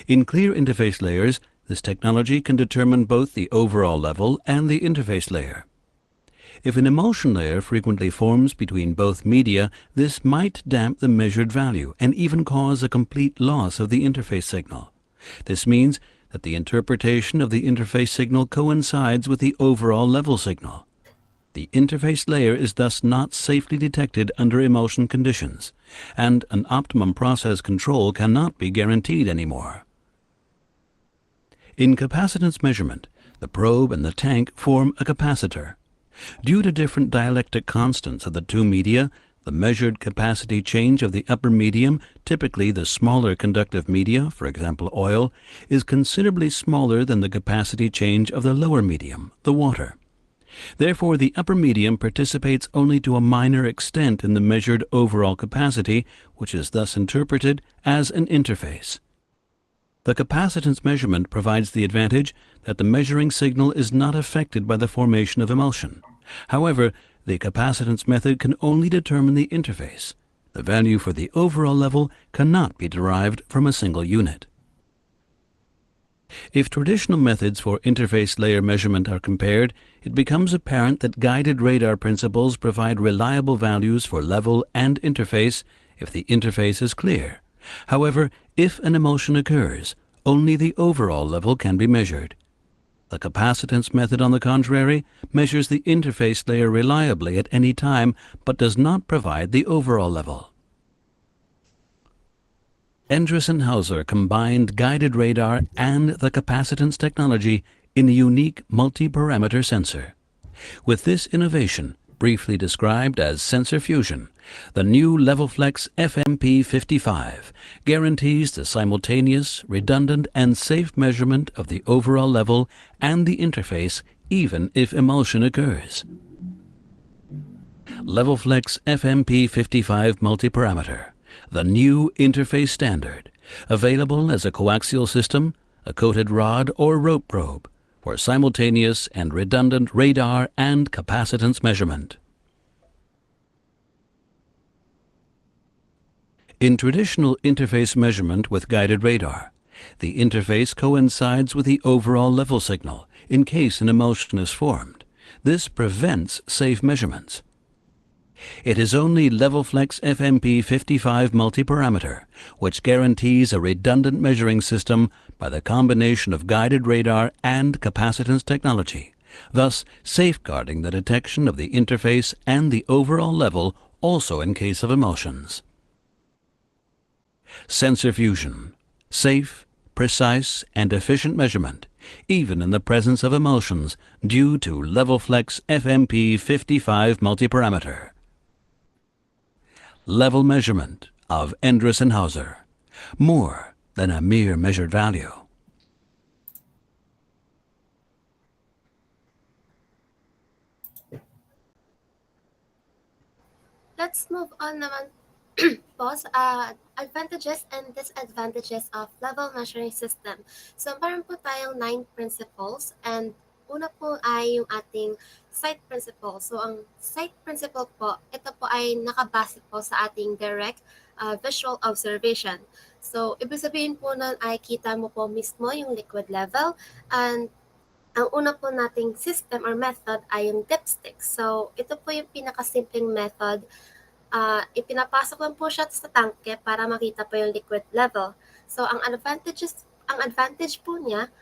Speaker 14: In clear interface layers, this technology can determine both the overall level and the interface layer. If an emulsion layer frequently forms between both media, this might damp the measured value and even cause a complete loss of the interface signal. This means that the interpretation of the interface signal coincides with the overall level signal. The interface layer is thus not safely detected under emulsion conditions, and an optimum process control cannot be guaranteed anymore. In capacitance measurement, the probe and the tank form a capacitor. Due to different dielectric constants of the two media, the measured capacity change of the upper medium, typically the smaller conductive media, for example oil, is considerably smaller than the capacity change of the lower medium, the water. Therefore, the upper medium participates only to a minor extent in the measured overall capacity, which is thus interpreted as an interface. The capacitance measurement provides the advantage that the measuring signal is not affected by the formation of emulsion. However, the capacitance method can only determine the interface. The value for the overall level cannot be derived from a single unit. If traditional methods for interface layer measurement are compared, it becomes apparent that guided radar principles provide reliable values for level and interface if the interface is clear. However, if an emulsion occurs, only the overall level can be measured. The capacitance method, on the contrary, measures the interface layer reliably at any time, but does not provide the overall level. Endress and Hauser combined guided radar and the capacitance technology in a unique multi-parameter sensor. With this innovation, briefly described as sensor fusion, the new LevelFlex FMP55 guarantees the simultaneous, redundant, and safe measurement of the overall level and the interface even if emulsion occurs. LevelFlex FMP55 Multiparameter, the new interface standard, available as a coaxial system, a coated rod, or rope probe for simultaneous and redundant radar and capacitance measurement. In traditional interface measurement with guided radar, the interface coincides with the overall level signal in case an emulsion is formed. This prevents safe measurements. It is only LevelFlex FMP55 Multiparameter which guarantees a redundant measuring system by the combination of guided radar and capacitance technology, thus safeguarding the detection of the interface and the overall level also in case of emulsions. Sensor fusion, safe, precise, and efficient measurement, even in the presence of emulsions, due to LevelFlex FMP55 Multiparameter. Level measurement of Endress and Hauser, more than a mere measured value.
Speaker 1: Let's move on naman po sa advantages and disadvantages of level measuring system. So, meron po tayong 9 principles, and una po ay yung ating sight principle. So, ang sight principle po, ito po ay nakabase po sa ating direct visual observation. So, ibig sabihin po nun ay kita mo po mismo yung liquid level, and ang una po nating system or method ay yung dipstick. So, ito po yung pinakasimpleng method. Ipinapasok lang po siya sa tangke para makita po yung liquid level. So, ang advantage po niya,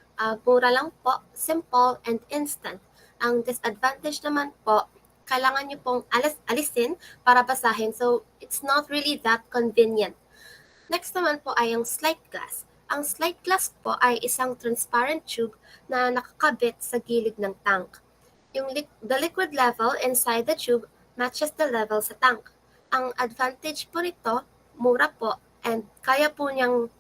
Speaker 1: mura lang po, simple, and instant. Ang disadvantage naman po, kailangan nyo pong alisin para basahin. So, it's not really that convenient. Next naman po ay yung slide glass. Ang slide glass po ay isang transparent tube na nakakabit sa gilid ng tank. The liquid level inside the tube matches the level sa tank. Ang advantage po nito, mura po, and kaya po niyang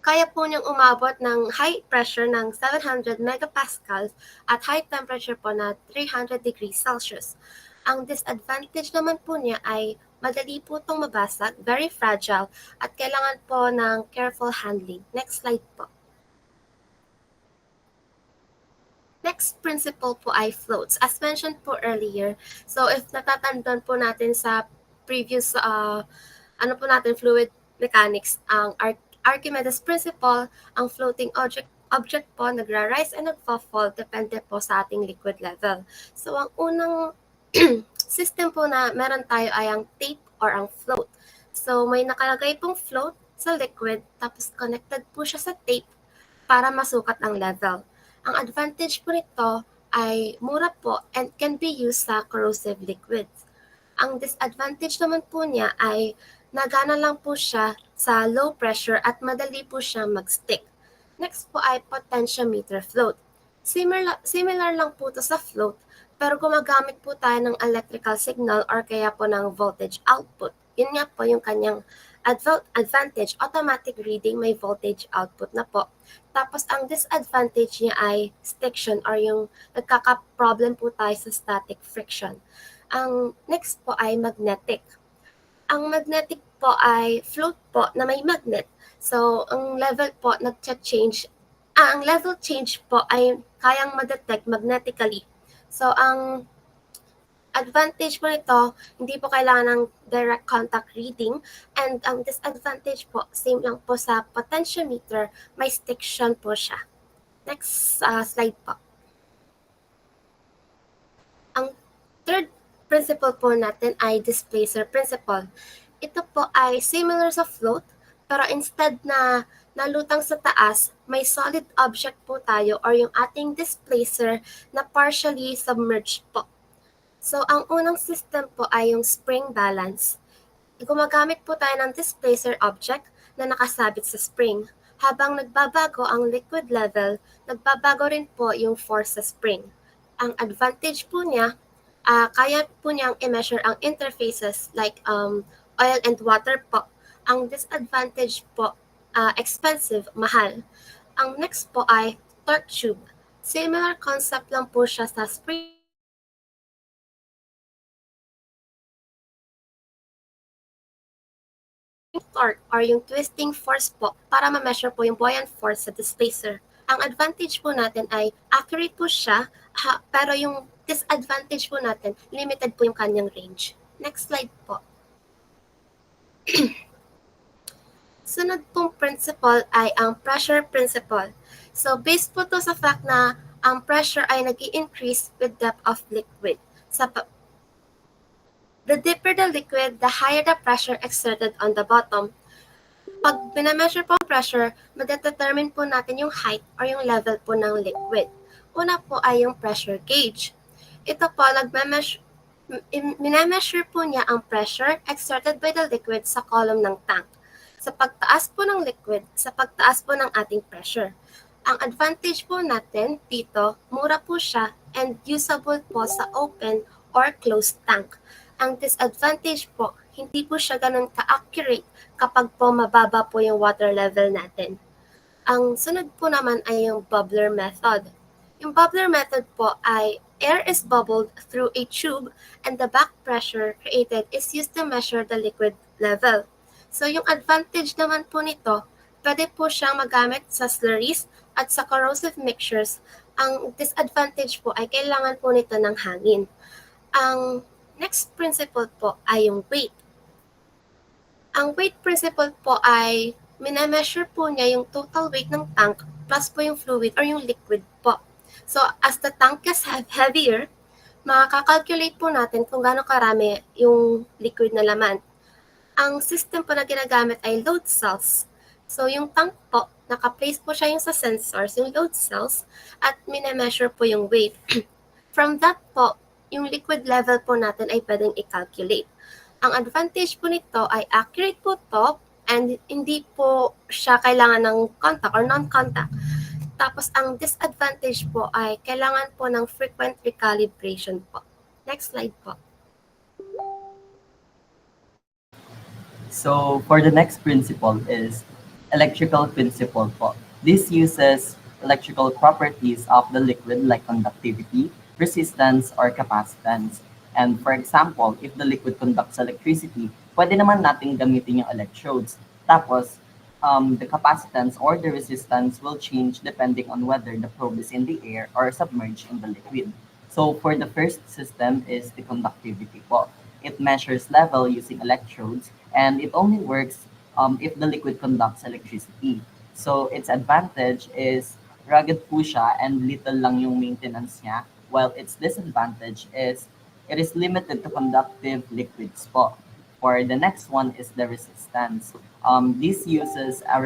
Speaker 1: kaya po niyang umabot ng high pressure ng 700 megapascals at high temperature po na 300 degrees Celsius. Ang disadvantage naman po niya ay madali po itong mabasag, very fragile, at kailangan po ng careful handling. Next slide po. Next principle po ay floats. As mentioned po earlier, so if natatandaan po natin sa previous fluid mechanics, ang Archimedes principle, ang floating object po nagra-rise and nagfa-fall depende po sa ating liquid level. So ang unang system po na meron tayo ay ang tape or ang float. So may nakalagay pong float sa liquid, tapos connected po siya sa tape para masukat ang level. Ang advantage po nito ay mura po and can be used sa corrosive liquids. Ang disadvantage naman po niya ay nagana lang po siya sa low pressure at madali po siya mag-stick. Next po ay potentiometer float. Similar lang po to sa float, pero gumagamit po tayo ng electrical signal or kaya po ng voltage output. Yun nga po yung kanyang advantage, automatic reading, may voltage output na po. Tapos ang disadvantage niya ay stiction or yung nagkaka-problem po tayo sa static friction. Ang next po ay magnetic. Ang magnetic po ay float po na may magnet. So ang level po nag-change. Ang level change po ay kayang ma-detect magnetically. So ang advantage po nito, hindi po kailangan ng direct contact reading, and ang disadvantage po, same lang po sa potentiometer, may stiction po siya. Next slide po. Ang third principle po natin ay displacer principle. Ito po ay similar sa float, pero instead na nalutang sa taas, may solid object po tayo or yung ating displacer na partially submerged po. So, ang unang system po ay yung spring balance. Gumagamit po tayo ng displacer object na nakasabit sa spring. Habang nagbabago ang liquid level, nagbabago rin po yung force sa spring. Ang advantage po niya, kaya po niyang i-measure ang interfaces like oil and water po. Ang disadvantage po, expensive, mahal. Ang next po ay torque tube. Similar concept lang po siya sa spring torque or yung twisting force po para ma-measure po yung buoyant force sa displacer. Ang advantage po natin ay accurate po siya, pero yung disadvantage po natin, limited po yung kanyang range. Next slide po. Sunod pong principle ay ang pressure principle. So based po to sa fact na ang pressure ay nag-i-increase with depth of liquid. The deeper the liquid, the higher the pressure exerted on the bottom. Pag binameasure po ang pressure, madedetermine po natin yung height or yung level po ng liquid. Una po ay yung pressure gauge. Ito po, minameasure po niya ang pressure exerted by the liquid sa column ng tank. Sa pagtaas po ng liquid, sa pagtaas po ng ating pressure. Ang advantage po natin dito, mura po siya and usable po sa open or closed tank. Ang disadvantage po, hindi po siya ganun ka-accurate kapag po mababa po yung water level natin. Ang sunod po naman ay yung bubbler method. Yung bubbler method po ay air is bubbled through a tube and the back pressure created is used to measure the liquid level. So yung advantage naman po nito, pwede po siyang magamit sa slurries at sa corrosive mixtures. Ang disadvantage po ay kailangan po nito ng hangin. Ang next principle po ay yung weight. Ang weight principle po ay minameasure po niya yung total weight ng tank plus po yung fluid or yung liquid po. So as the tank is heavier, makakakalculate po natin kung gaano karami yung liquid na laman. Ang system po na ginagamit ay load cells. So yung tank po, naka-place po siya yung sa sensors, yung load cells, at minameasure po yung weight. From that po, yung liquid level po natin ay pwedeng i-calculate. Ang advantage po nito ay accurate po to and hindi po siya kailangan ng contact or non-contact. Tapos ang disadvantage po ay kailangan po ng frequent recalibration po. Next slide po.
Speaker 3: So for the next principle is electrical principle po. This uses electrical properties of the liquid like conductivity, resistance, or capacitance. And for example, if the liquid conducts electricity, pwede naman natin gamitin yung electrodes. Tapos, the capacitance or the resistance will change depending on whether the probe is in the air or submerged in the liquid. So for the first system is the conductivity po. It measures level using electrodes and it only works if the liquid conducts electricity. So its advantage is rugged po siya and little lang yung maintenance niya, while its disadvantage is it is limited to conductive liquids po. For the next one is the resistance. This uses a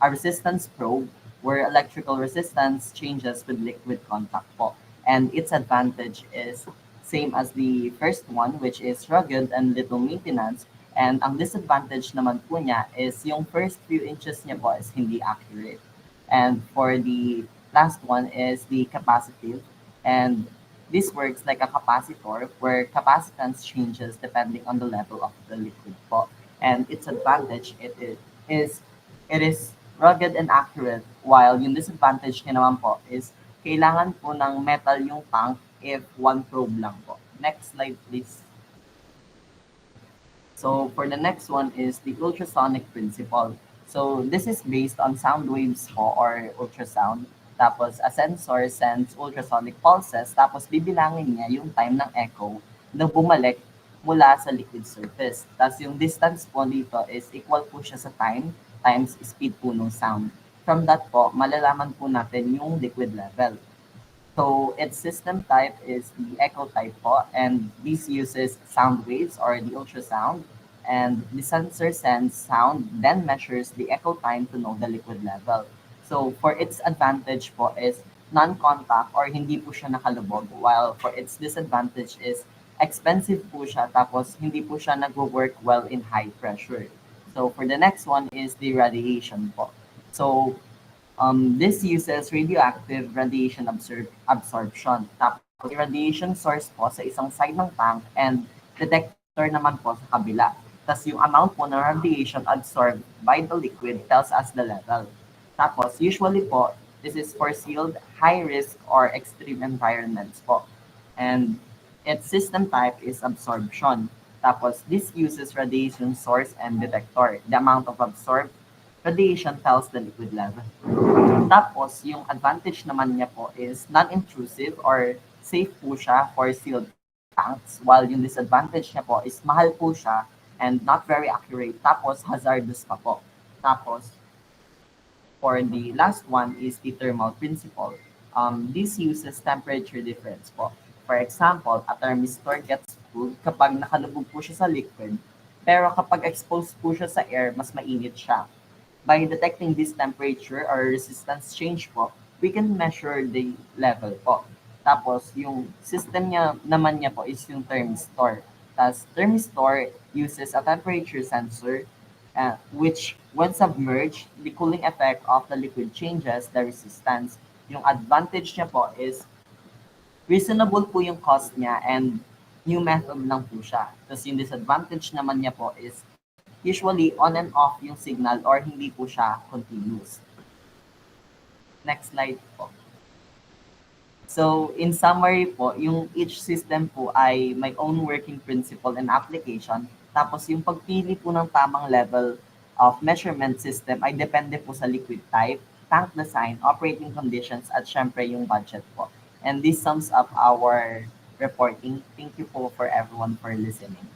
Speaker 3: resistance probe where electrical resistance changes with liquid contact po. And its advantage is same as the first one, which is rugged and little maintenance. And ang disadvantage naman po niya is yung first few inches niya po is hindi accurate. And for the last one is the capacitive. And this works like a capacitor where capacitance changes depending on the level of the liquid po. And its advantage it is rugged and accurate while yung disadvantage niya naman po is kailangan po ng metal yung tank if one probe lang po. Next slide please. So for the next one is the ultrasonic principle. So this is based on sound waves po or ultrasound. Tapos a sensor sends ultrasonic pulses tapos bibilangin niya yung time ng echo na bumalik mula sa liquid surface. Tapos yung distance po dito is equal po siya sa time times speed po ng sound. From that po, malalaman po natin yung liquid level. So its system type is the echo type po, and this uses sound waves or the ultrasound, and the sensor sends sound, then measures the echo time to know the liquid level. So for its advantage po is non-contact or hindi po siya nakalubog, while for its disadvantage is expensive po siya tapos hindi po siya nag-work well in high pressure. So for the next one is the radiation po. So this uses radioactive radiation absorption. Tapos radiation source po sa isang side ng tank and detector naman po sa kabila. Tapos yung amount po ng radiation absorbed by the liquid tells us the level. Tapos usually po, this is for sealed, high risk, or extreme environments po. And its system type is absorption. Tapos this uses radiation source and detector. The amount of absorbed radiation tells the liquid level. Tapos, yung advantage naman niya po is non-intrusive or safe po siya for sealed tanks, while yung disadvantage niya po is mahal po siya and not very accurate, tapos hazardous pa po. Tapos, for the last one is the thermal principle. This uses temperature difference po. For example, a thermistor gets cooled kapag nakalubog po siya sa liquid, pero kapag exposed po siya sa air, mas mainit siya. By detecting this temperature or resistance change po, we can measure the level po. Tapos, yung system niya naman niya po is yung thermistor. Tapos, thermistor uses a temperature sensor which, when submerged, the cooling effect of the liquid changes the resistance. Yung advantage niya po is reasonable po yung cost niya and new method lang po siya. Tapos, yung disadvantage naman niya po is usually on and off yung signal or hindi po siya continuous. Next slide po. So, in summary po, yung each system po ay may own working principle and application. Tapos yung pagpili po ng tamang level of measurement system ay depende po sa liquid type, tank design, operating conditions, at syempre yung budget po. And this sums up our reporting. Thank you po for everyone for listening.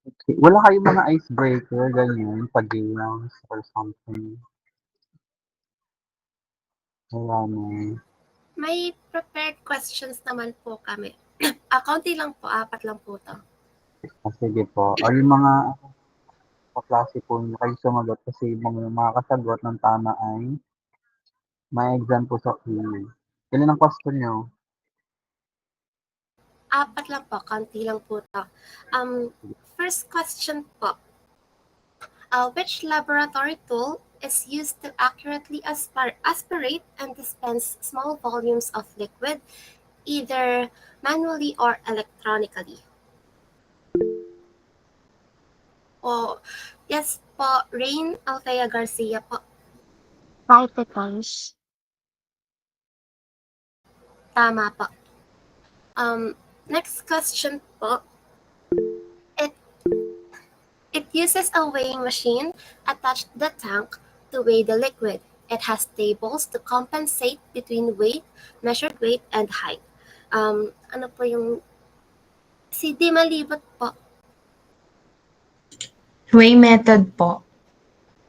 Speaker 9: Okay. Wala kayong mga icebreaker, ganyan, pag-games or something? Wala na.
Speaker 1: May prepared questions naman po kami. Kaunti lang po, 4 lang po to.
Speaker 9: Sige po. O yung mga kaklase po nyo kayo sumagot kasi mga makakasagot ng tama ay may exam po sa PU. Ilan ang question nyo?
Speaker 1: 4 lang po, kaunti lang po to. First question po. Which laboratory tool is used to accurately aspirate and dispense small volumes of liquid, either manually or electronically? po. Yes po, Rain Althea Garcia po.
Speaker 4: Particles.
Speaker 1: Tama po. Next question po. It uses a weighing machine attached to the tank to weigh the liquid. It has tables to compensate between weight, measured weight, and height. Ano po yung... Si Di Malibot po.
Speaker 15: Way method po.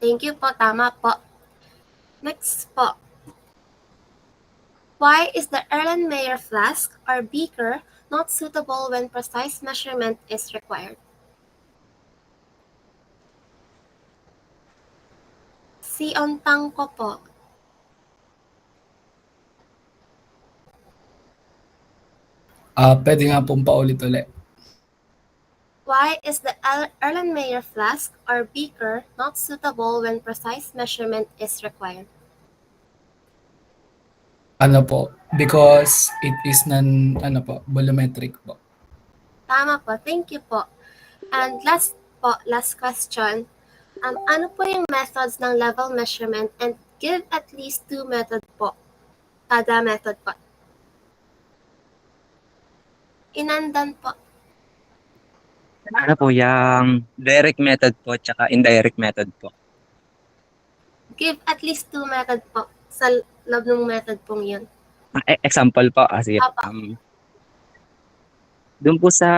Speaker 1: Thank you po, tama po. Next po. Why is the Erlenmeyer flask or beaker not suitable when precise measurement is required? Si Ontang ko po.
Speaker 16: Pwede nga pong paulit-ulit.
Speaker 1: Why is the Erlenmeyer flask or beaker not suitable when precise measurement is required?
Speaker 16: Ano po? Because it is volumetric po.
Speaker 1: Tama po, thank you po. And last question. Ano po yung methods ng level measurement and give at least 2 method po. Kada method po. Inandan po.
Speaker 8: Ano po, yung direct method po tsaka indirect method po.
Speaker 1: Give at least 2 method po sa loob ng method pong yun.
Speaker 8: Example po, kasi doon po sa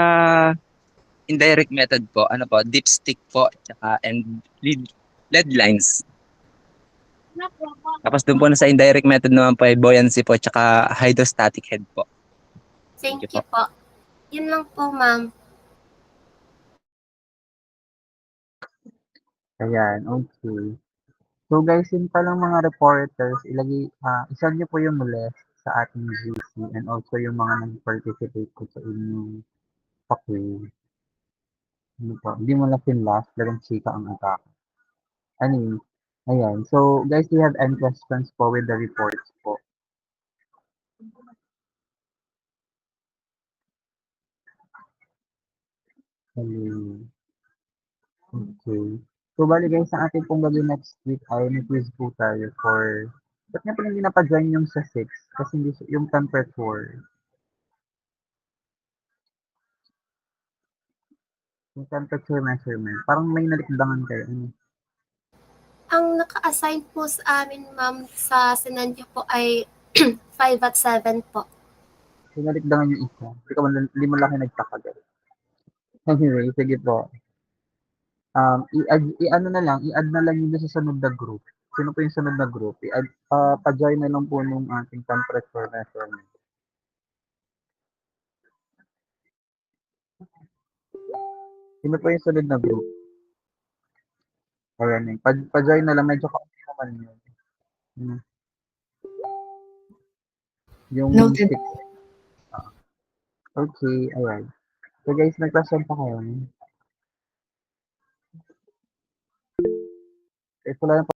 Speaker 8: indirect method po, dipstick po tsaka and lead lines. Tapos doon po sa indirect method naman po ay buoyancy po tsaka hydrostatic head po.
Speaker 1: Thank you po. Yun lang po, ma'am.
Speaker 9: Ayan, okay. So guys, yun palang mga reporters, isa niyo po yung list sa ating GC and also yung mga nag-participate ko sa inyong pa-quiz. Hindi mo lang last, lagang chika ang atake. Anyway, ayan. So guys, do you have any questions po with the reports po? Okay. So, bali guys, ang ating pong gagawin next week ay may quiz po tayo for... Ba't nga pala hindi napadyan yung sa 6? Kasi hindi yung temperature. Yung temperature measurement. Parang may nalikdangan kayo.
Speaker 1: Ang naka-assign po sa amin, ma'am, sa sinandyo po ay 5 at 7 po.
Speaker 9: So, nalikdangan yung isa. Hindi mo lang nagtaka guys. Anyway, sige po. I-add na lang yun sa sunod na group. Sino po yung sunod na group? Pa-join na lang po nung ating temperature measurement. Sino po yung sunod na group? Ayan eh. Pa-join na lang. Medyo kaunti naman yun. Yung
Speaker 15: Noted.
Speaker 9: 6. Okay, ayan. So guys, may question pa kayo? Ito lang